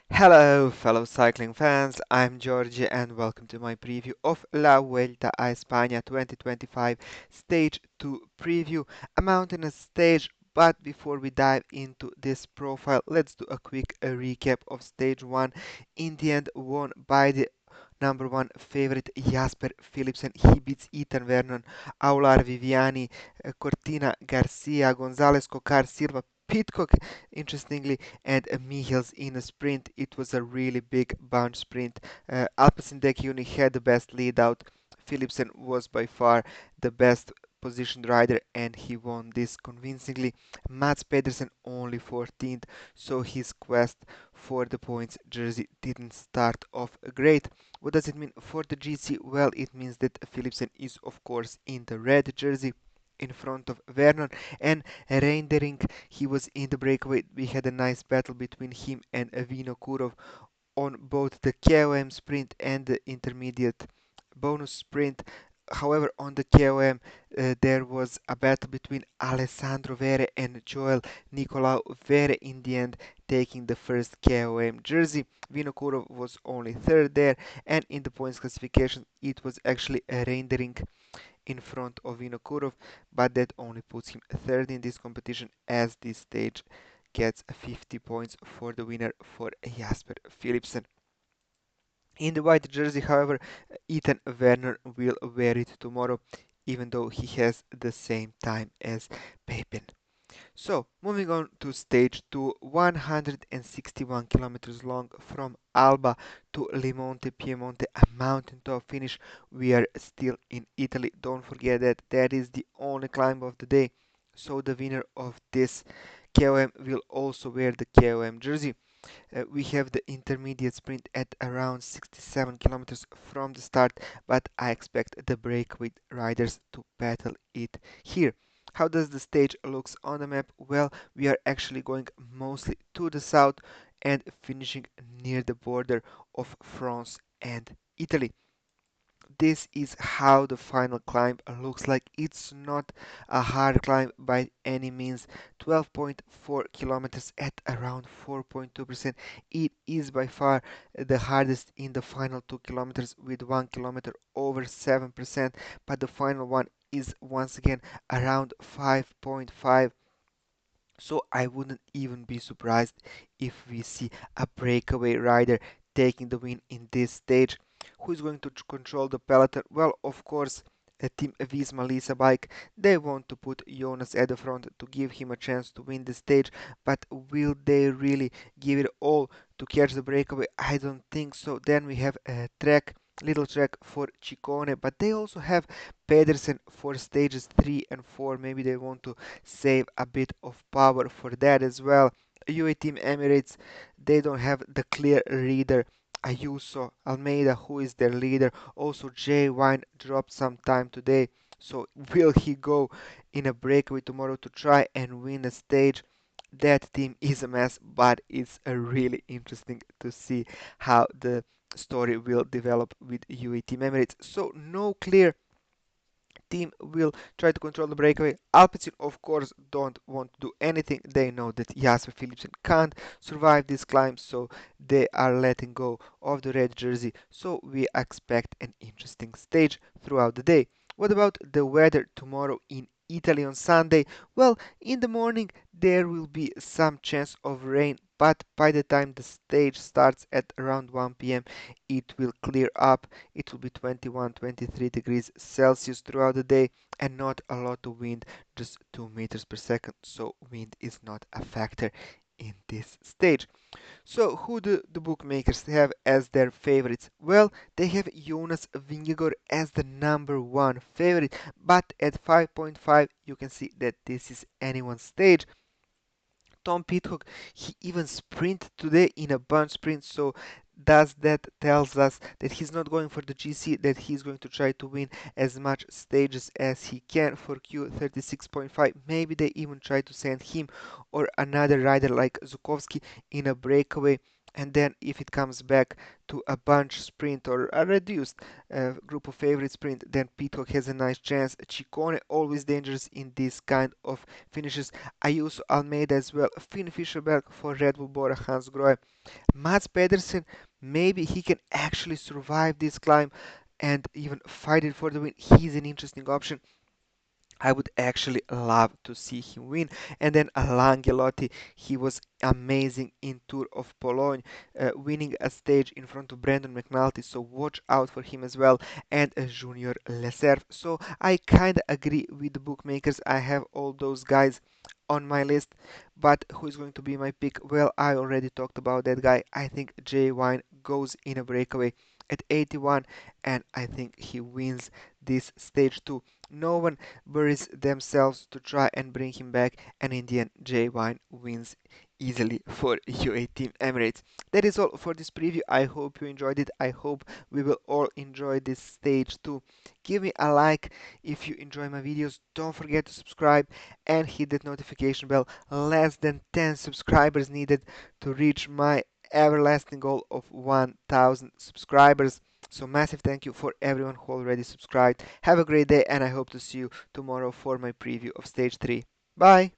Hello, fellow cycling fans. I'm Georgie, and welcome to my preview of La Vuelta a España 2025 Stage 2 preview, a mountainous stage. But before we dive into this profile, let's do a quick recap of Stage 1. In the end, won by the number one favorite Jasper Philipsen. He beats Ethan Vernon, Aular Viviani, Cortina Garcia, Gonzalez Cocar Silva, Pitcock, interestingly, and Michels in a sprint. It was a really big bunch sprint. Alpecin had the best lead out. Philipsen was by far the best positioned rider and he won this convincingly. Mats Pedersen only 14th, so his quest for the points jersey didn't start off great. What does it mean for the GC? Well, it means that Philipsen is of course in the red jersey in front of Vernon and Reindering. He was in the breakaway. We had a nice battle between him and Vinokurov on both the KOM sprint and the intermediate bonus sprint. However, on the KOM, there was a battle between Alessandro Vere and Joel Nicolau Vere in the end, taking the first KOM jersey. Vinokurov was only third there, and in the points classification, it was actually a rendering in front of Vinokurov, but that only puts him third in this competition as this stage gets 50 points for the winner for Jasper Philipsen. In the white jersey, however, Ethan Werner will wear it tomorrow, even though he has the same time as Pepin. So, moving on to stage 2, 161 kilometers long from Alba to Limonte Piemonte, a mountaintop finish. We are still in Italy. Don't forget that that is the only climb of the day. So, the winner of this KOM will also wear the KOM jersey. We have the intermediate sprint at around 67 kilometers from the start, but I expect the breakaway riders to battle it here. How does the stage looks on the map? Well, we are actually going mostly to the south and finishing near the border of France and Italy. This is how the final climb looks like. It's not a hard climb by any means. 12.4 kilometers at around 4.2%. It is by far the hardest in the final 2 kilometers with 1 kilometer over 7%, but the final one is once again around 5.5. So I wouldn't even be surprised if we see a breakaway rider taking the win in this stage. Who is going to control the peloton? Well, of course, Team Visma Lisa Bike. They want to put Jonas at the front to give him a chance to win the stage, but will they really give it all to catch the breakaway? I don't think so. Then we have a little track for Ciccone, but they also have Pedersen for stages 3 and 4. Maybe they want to save a bit of power for that as well. UAE Team Emirates, they don't have the clear leader. Ayuso, Almeida, who is their leader. Also, Jay Wine dropped some time today. So, will he go in a breakaway tomorrow to try and win a stage? That team is a mess, but it's really interesting to see how the story will develop with UAE Team Emirates. So, no clear team will try to control the breakaway. Alpecin, of course, don't want to do anything. They know that Jasper Philipsen can't survive this climb, so they are letting go of the red jersey. So we expect an interesting stage throughout the day. What about the weather tomorrow in Italy on Sunday? Well, in the morning there will be some chance of rain, but by the time the stage starts at around 1 p.m., it will clear up. It will be 21-23 degrees Celsius throughout the day and not a lot of wind, just 2 meters per second. So wind is not a factor in this stage. So who do the bookmakers have as their favorites? Well, they have Jonas Vingegaard as the number one favorite, but at 5.5 you can see that this is anyone's stage. Tom Pitcock, he even sprinted today in a bunch sprint, so does that tells us that he's not going for the GC, that he's going to try to win as much stages as he can for Q36.5. Maybe they even try to send him or another rider like Zukovsky in a breakaway and then if it comes back to a bunch sprint or a reduced group of favorite sprint, then Pitcock has a nice chance. Ciccone always dangerous in this kind of finishes. Ayuso, Almeida as well. Finn Fischerberg for Red Bull, Bora Hansgrohe. Mats Pedersen, maybe he can actually survive this climb and even fight it for the win. He's an interesting option. I would actually love to see him win. And then Langelotti, he was amazing in Tour of Pologne, winning a stage in front of Brandon McNulty. So watch out for him as well. And Junior Leserve. So I kind of agree with the bookmakers. I have all those guys on my list. But who is going to be my pick? Well, I already talked about that guy. I think Jay Wine goes in a breakaway at 81, and I think he wins this stage too. No one buries themselves to try and bring him back, and in the end, Jay Wine wins easily for UAE Team Emirates. That is all for this preview. I hope you enjoyed it. I hope we will all enjoy this stage too. Give me a like if you enjoy my videos. Don't forget to subscribe and hit that notification bell. Less than 10 subscribers needed to reach my everlasting goal of 1000 subscribers. So massive thank you for everyone who already subscribed. Have a great day, and I hope to see you tomorrow for my preview of stage 3. Bye!